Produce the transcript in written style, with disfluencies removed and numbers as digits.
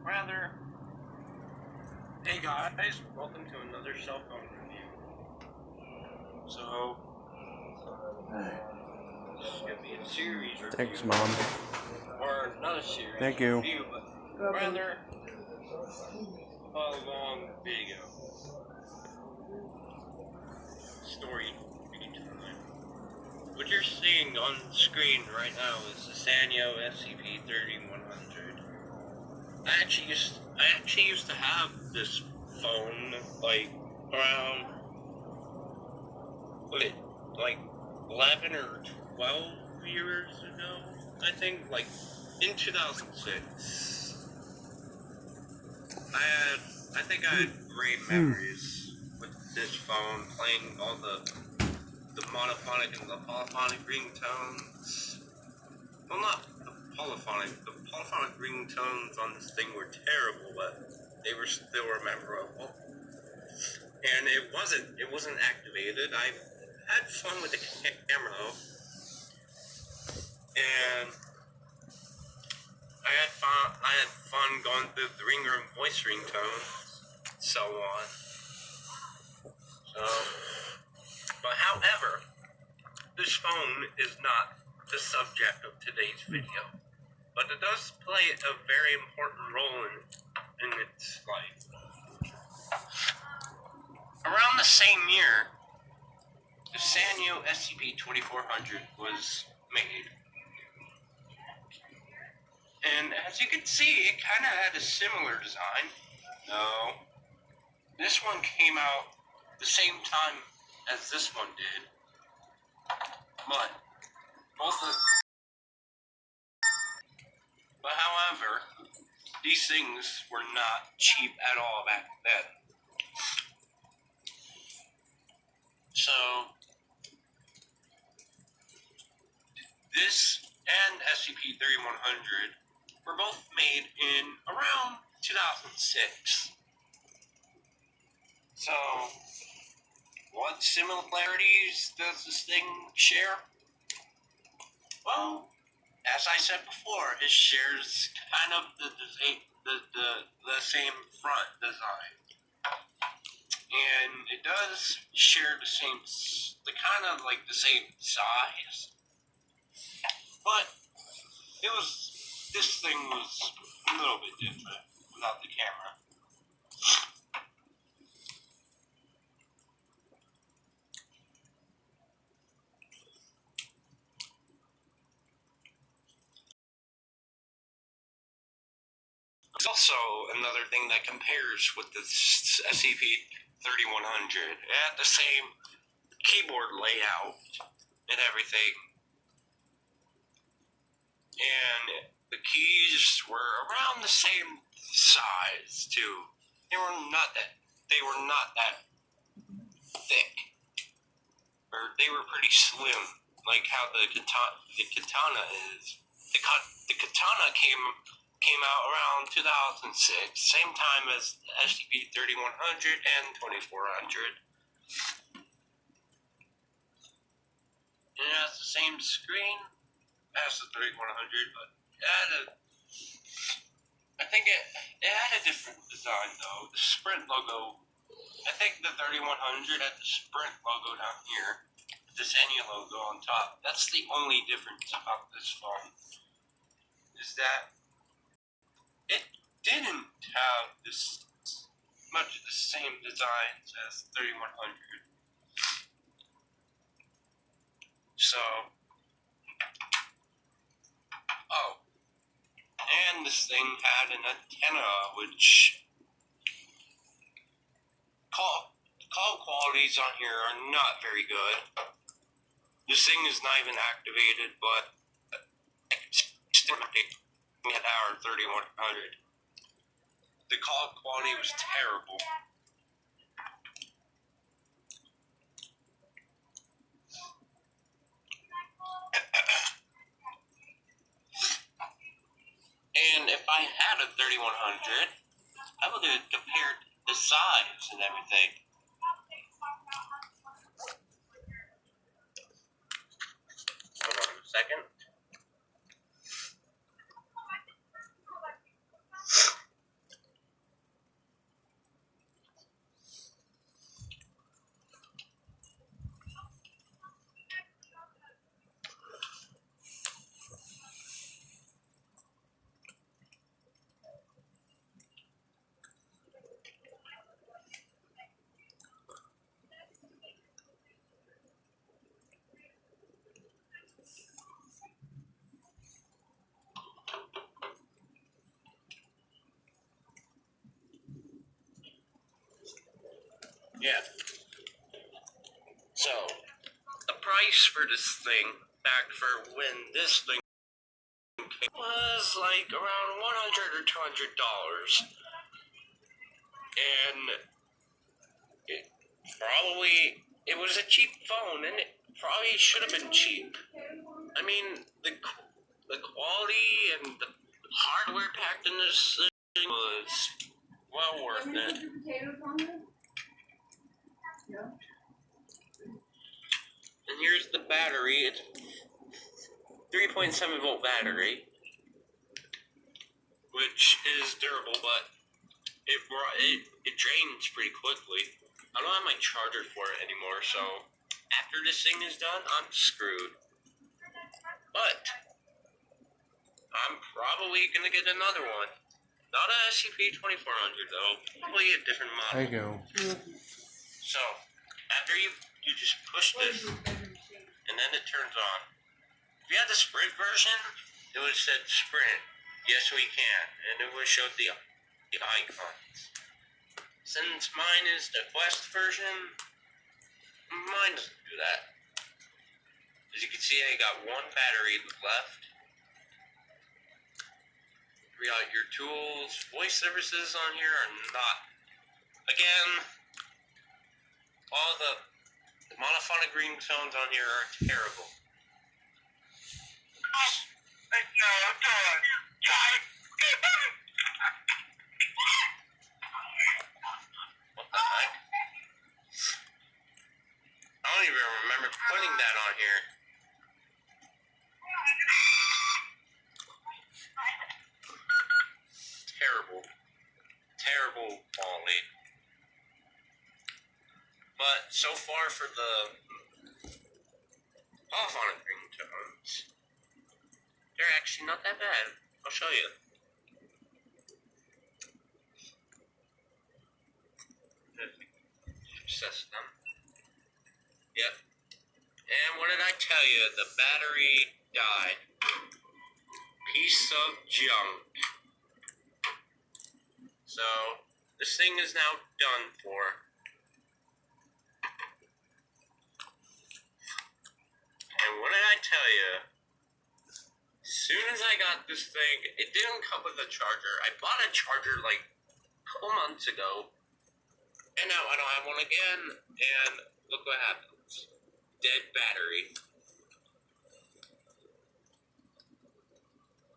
rather, hey guys, welcome to another cell phone review. So, this is going to be a series review. Thanks, Mom. Or not a series Thank you. review, but rather a long video. Story time. What you're seeing on the screen right now is the Sanyo SCP-3100. I actually used to have this phone like around like 11 or 12 years ago. I think like in 2006. I think I had great memories with this phone, playing all the monophonic and the polyphonic ringtones. Well, not the polyphonic. The polyphonic ringtones on this thing were terrible, but they were still memorable. And it wasn't activated. I had fun with the camera though, and I had fun going through the ring room voice ringtones, so on. So, but however, this phone is not the subject of today's video, but it does play a very important role in its life. Around the same year, the Sanyo SCP-2400 was made. And as you can see, it kind of had a similar design. No. This one came out the same time as this one did. But however, these things were not cheap at all back then. So, this and SCP-3100 were both made in around 2006. So, what similarities does this thing share? Well, as I said before, it shares kind of the same front design. And it does share the same size. But this thing was a little bit different without the camera. There's also another thing that compares with the SCP-3100. It had the same keyboard layout and everything. And the keys were around the same size too. They were not that thick. Or they were pretty slim, like how the katana is. The katana came out around 2006, same time as the SCP-3100 and 2400. And it has the same screen as the 3100, but I think it had a different design though. The Sprint logo, I think the 3100 had the Sprint logo down here, the Sanyo logo on top. That's the only difference about this phone, is that it didn't have much of the same designs as the 3100. So, and this thing had an antenna, which call qualities on here are not very good. This thing is not even activated, but we had our 3100. The call quality was terrible. And if I had a 3100, I would have compared the size and everything. Hold on a second. Yeah. So, the price for this thing, back for when this thing came, was like around $100 or $200. And it was a cheap phone, and it probably should have been cheap. I mean, the quality and the hardware packed in this thing was well worth it. And here's the battery. It's 3.7 volt battery, which is durable, but it drains pretty quickly. I don't have my charger for it anymore, so after this thing is done, I'm screwed. But I'm probably gonna get another one. Not a SCP2400 though, probably a different model. There you go. So after you just push this, and then it turns on. If you had the Sprint version, it would have said Sprint. Yes, we can, and it would have showed the icons. Since mine is the Quest version, mine doesn't do that. As you can see, I got one battery left. We got your tools. Voice services on here are not. Again, all the monophonic ringtones on here are terrible. What the heck? I don't even remember putting that on here. Terrible quality. But so far for the polyphonic ringtones, they're actually not that bad. I'll show you. Access them. Yep. And what did I tell you? The battery died. Piece of junk. So, this thing is now done for. And what did I tell you? As soon as I got this thing, it didn't come with a charger. I bought a charger like a couple months ago. And now I don't have one again. And look what happens. Dead battery.